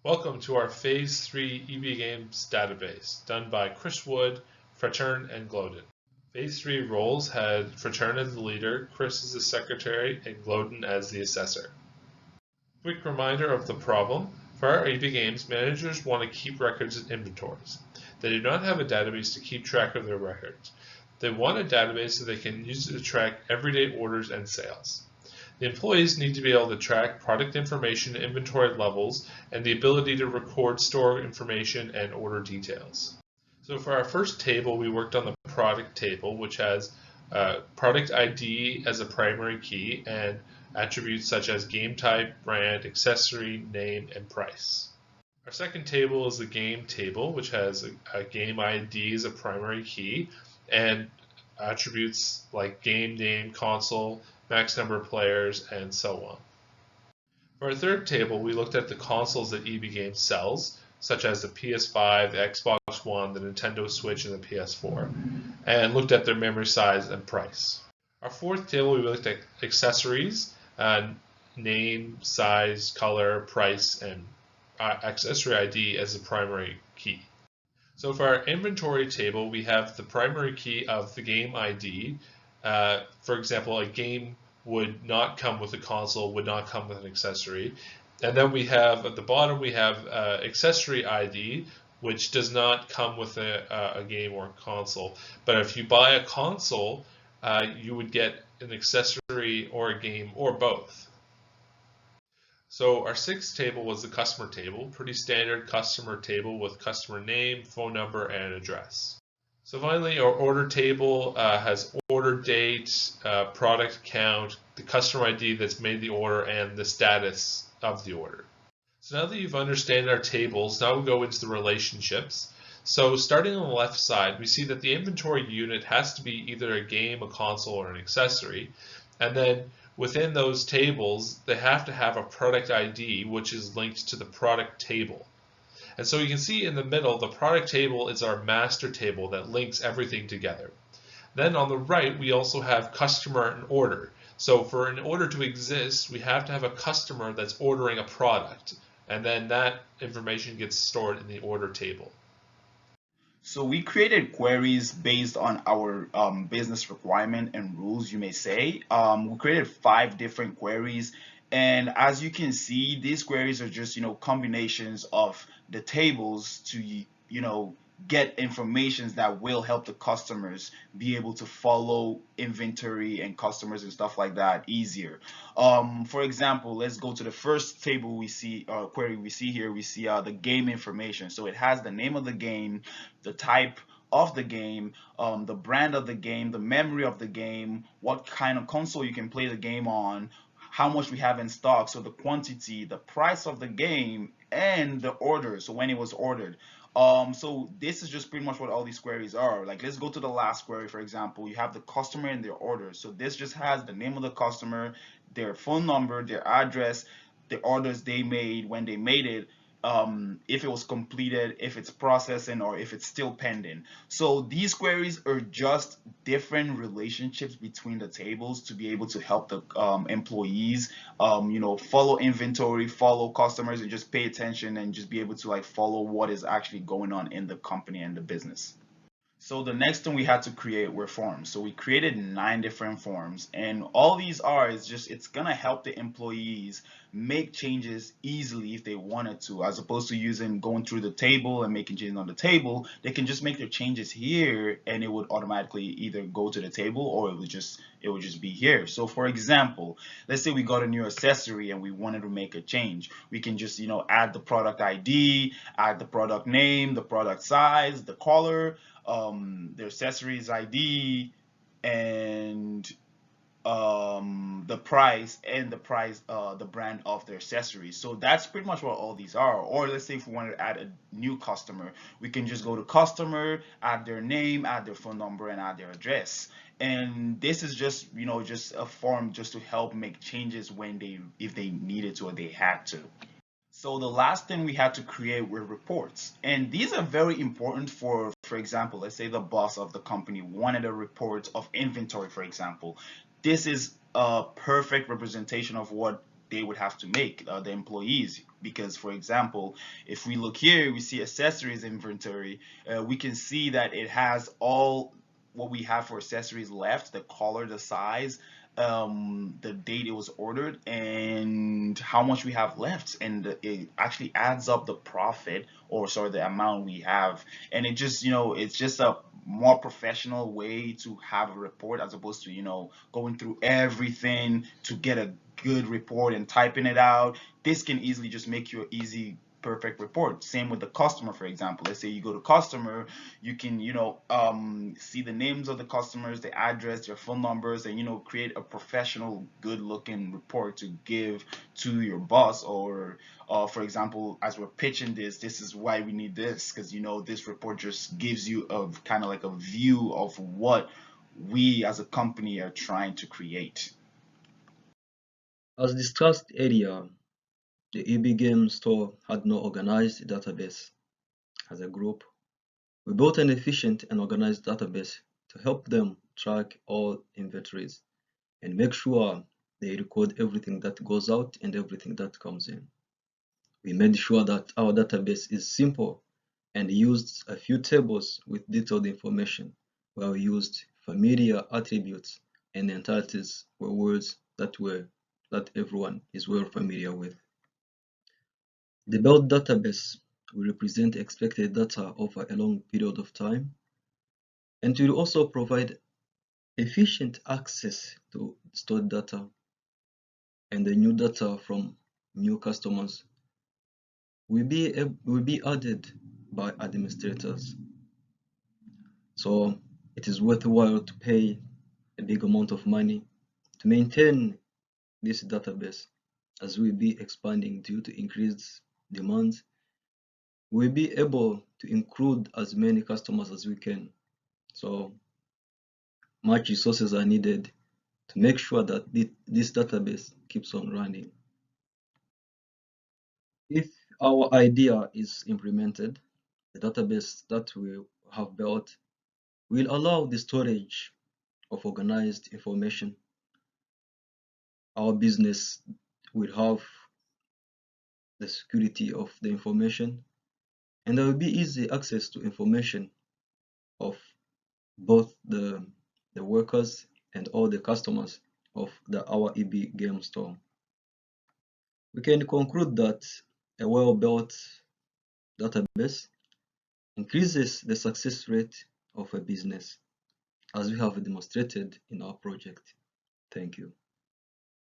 Welcome to our Phase 3 EB Games database, done by Chris Wood, Fraterne, and Glodin. Phase 3 roles had Fraterne as the leader, Chris as the secretary, and Glodin as the assessor. Quick reminder of the problem. For our EB Games, managers want to keep records and inventories. They do not have a database to keep track of their records. They want a database so they can use it to track everyday orders and sales. The employees need to be able to track product information, inventory levels, and the ability to record store information and order details. So for our first table, we worked on the product table, which has product ID as a primary key and attributes such as game type, brand, accessory, name, and price. Our second table is the game table, which has a game ID as a primary key and attributes like game name, console, max number of players, and so on. For our third table, we looked at the consoles that EB Games sells, such as the PS5, the Xbox One, the Nintendo Switch, and the PS4, and looked at their memory size and price. Our fourth table, we looked at accessories, name, size, color, price, and accessory ID as the primary key. So for our inventory table, we have the primary key of the game ID. For example, a game would not come with a console, would not come with an accessory. And then we have, at the bottom, we have accessory ID, which does not come with a game or a console. But if you buy a console, you would get an accessory or a game or both. So our sixth table was the customer table, pretty standard customer table with customer name, phone number, and address. So finally, our order table has order date, product count, the customer ID that's made the order, and the status of the order. So now that you've understood our tables, now we'll go into the relationships. So starting on the left side, we see that the inventory unit has to be either a game, a console, or an accessory. And then within those tables, they have to have a product ID, which is linked to the product table. And so you can see in the middle, the product table is our master table that links everything together. Then on the right, we also have customer and order. So for an order to exist, we have to have a customer that's ordering a product. And then that information gets stored in the order table. So we created queries based on our business requirement and rules, you may say. We created 5 different queries, and as you can see, these queries are just combinations of the tables to get informations that will help the customers be able to follow inventory and customers and stuff like that easier. For example, let's go to the first table we see, query we see here. We see the game information. So it has the name of the game, the type of the game, the brand of the game, the memory of the game, what kind of console you can play the game on, how much we have in stock, so the quantity, the price of the game, and the order, so when it was ordered. So this is just pretty much what all these queries are. Like, let's go to the last query. For example, you have the customer and their order. So this just has the name of the customer, their phone number, their address, the orders they made, when they made it, if it was completed, if it's processing, or if it's still pending. So these queries are just different relationships between the tables to be able to help the employees, follow inventory, follow customers, and just pay attention and just be able to follow what is actually going on in the company and the business. So the next thing we had to create were forms. So we created 9 different forms, and all these are is just, it's gonna help the employees make changes easily if they wanted to, as opposed to going through the table and making changes on the table. They can just make their changes here, and it would automatically either go to the table, or it would just be here. So for example, let's say we got a new accessory and we wanted to make a change. We can just add the product ID, add the product name, the product size, the color, the accessories ID, and the price, the brand of their accessories. So that's pretty much what all these are. Or let's say if we wanted to add a new customer, we can just go to customer, add their name, add their phone number, and add their address. And this is just just a form just to help make changes if they needed to or they had to. So the last thing we had to create were reports, and these are very important. For example, let's say the boss of the company wanted a report of inventory, for example. This is a perfect representation of what they would have to make, the employees. Because, for example, if we look here, we see accessories inventory. We can see that it has all what we have for accessories left, the color, the size, the date it was ordered, and how much we have left. And it actually adds up the profit, or sorry, the amount we have. And it just, it's just a more professional way to have a report, as opposed to, going through everything to get a good report and typing it out. This can easily just make you an easy perfect report. Same with the customer, for example. Let's say you go to customer, you can, see the names of the customers, the address, their phone numbers, and, create a professional, good looking report to give to your boss. Or, for example, as we're pitching this is why we need this, because, this report just gives you a kind of like a view of what we as a company are trying to create. As discussed earlier, the EB Game Store had no organized database. As a group, we built an efficient and organized database to help them track all inventories and make sure they record everything that goes out and everything that comes in. We made sure that our database is simple and used a few tables with detailed information, where we used familiar attributes and entities were words that everyone is well familiar with. The built database will represent expected data over a long period of time, and will also provide efficient access to stored data, and the new data from new customers will be added by administrators. So it is worthwhile to pay a big amount of money to maintain this database, as we'll be expanding due to increased demands. We'll be able to include as many customers as we can. So much resources are needed to make sure that this database keeps on running. If our idea is implemented, the database that we have built will allow the storage of organized information. Our business will have the security of the information, and there will be easy access to information of both the workers and all the customers of our EB game store. We can conclude that a well-built database increases the success rate of a business, as we have demonstrated in our project. Thank you.